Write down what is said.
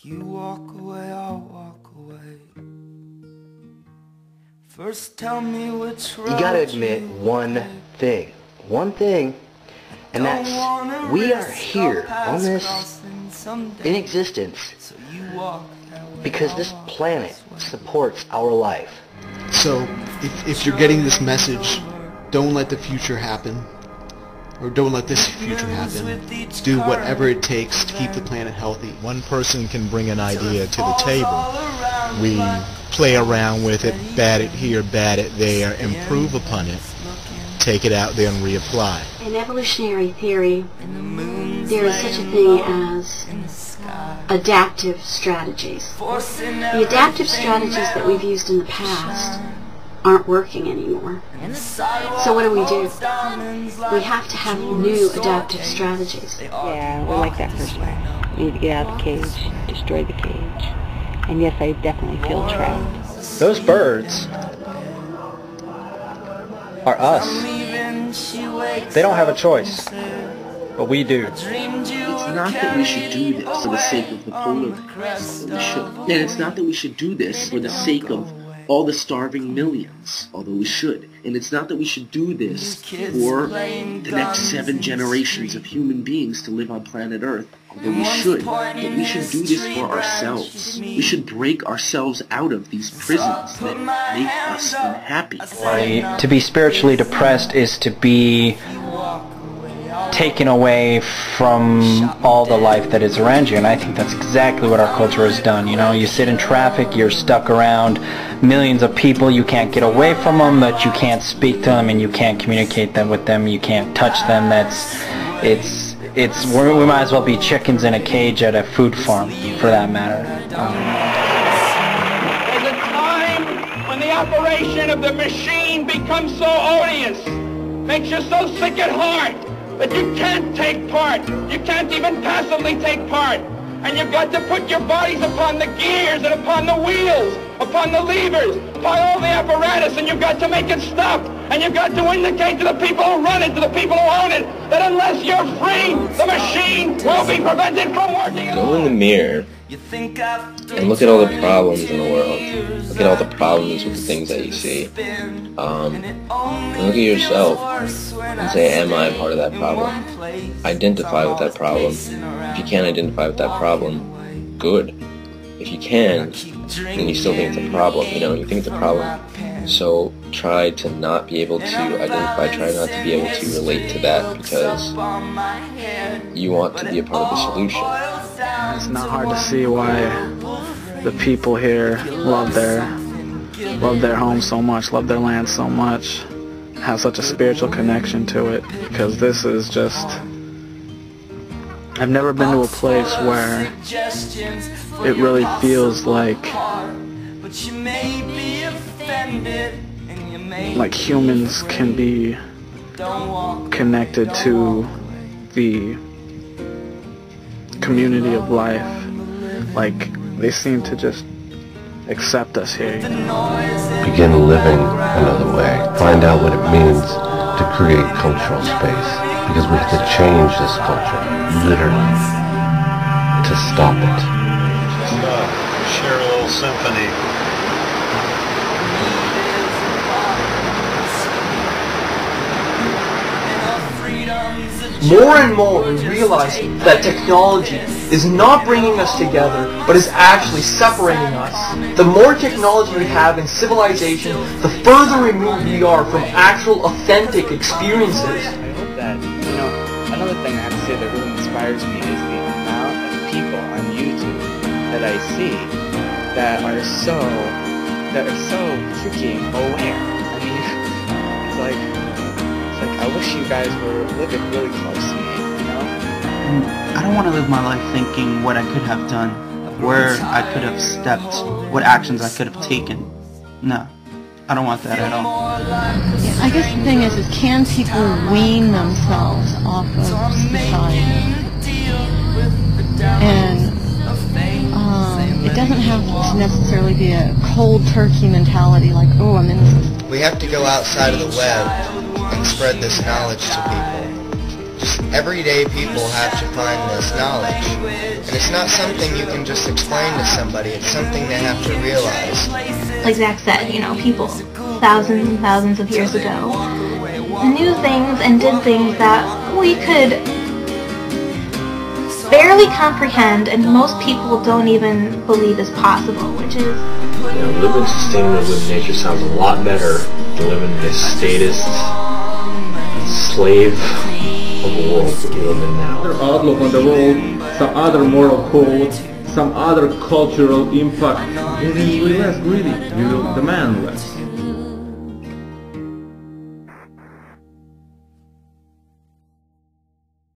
You walk away, I'll walk away. First tell me which road you gotta admit one thing, and that's we are here on this in existence because this planet supports our life. So if you're getting this message, don't let the future happen, or don't let this future happen. Do whatever it takes to keep the planet healthy. One person can bring an idea to the table. We play around with it, bat it here, bat it there, improve upon it, take it out there and reapply. In evolutionary theory, there is such a thing as adaptive strategies. The adaptive strategies that we've used in the past aren't working anymore. So what do? We have to have new adaptive strategies. Yeah, we're like that first way. We need to get out of the cage, destroy the cage. And yes, I definitely feel trapped. Those birds are us. They don't have a choice, but we do. It's not that we should do this for the sake of the polar bears. We should. And it's not that we should do this for the sake of all the starving millions, although we should. And it's not that we should do this for the next 7 generations of human beings to live on planet Earth, although we should. But we should do this for ourselves. We should break ourselves out of these prisons that make us unhappy. To be spiritually depressed is to be taken away from all the life that is around you, and I think that's exactly what our culture has done. You know, you sit in traffic, you're stuck around millions of people, you can't get away from them, but you can't speak to them and you can't communicate with them, you can't touch them. We might as well be chickens in a cage at a food farm, for that matter. There's a time when the operation of the machine becomes so odious, makes you so sick at heart, that you can't take part. You can't even passively take part. And you've got to put your bodies upon the gears and upon the wheels, upon the levers, upon all the apparatus, and you've got to make it stop. And you've got to indicate to the people who run it, to the people who own it, that unless you're free, the machine will be prevented from working. Go in the mirror and look at all the problems in the world. Look at all the problems with the things that you see. And look at yourself and say, am I a part of that problem? Identify with that problem. If you can't identify with that problem, good. If you can, and you still think it's a problem, you think it's a problem, so try to not be able to identify, try not to be able to relate to that, because you want to be a part of the solution. It's not hard to see why the people here love their home so much, love their land so much, have such a spiritual connection to it, because this is just... I've never been to a place where it really feels like humans can be connected to the community of life. Like, they seem to just accept us here. Begin living another way. Find out what it means to create cultural space. Because we have to change this culture, literally, to stop it. Just share a little symphony. More and more we realize that technology is not bringing us together, but is actually separating us. The more technology we have in civilization, the further removed we are from actual authentic experiences. Another thing I have to say that really inspires me is the amount of people on YouTube that I see that are so freaking aware. I mean, it's like I wish you guys were living really close to me, I don't want to live my life thinking what I could have done, where I could have stepped, what actions I could have taken. No. I don't want that at all. I guess the thing is can people wean themselves off of society? And it doesn't have to necessarily be a cold turkey mentality like, oh, I'm in this. We have to go outside of the web and spread this knowledge to people. Just everyday people have to find this knowledge. And it's not something you can just explain to somebody. It's something they have to realize. Like Zach said, you know, people thousands and thousands of years ago knew things and did things that we could barely comprehend, and most people don't even believe is possible, which is... You know, living sustainably with nature sounds a lot better than living this statist slave of a world that we live in now. Other outlook on the world, some other moral code, some other cultural impact. If we less greedy, we will demand less.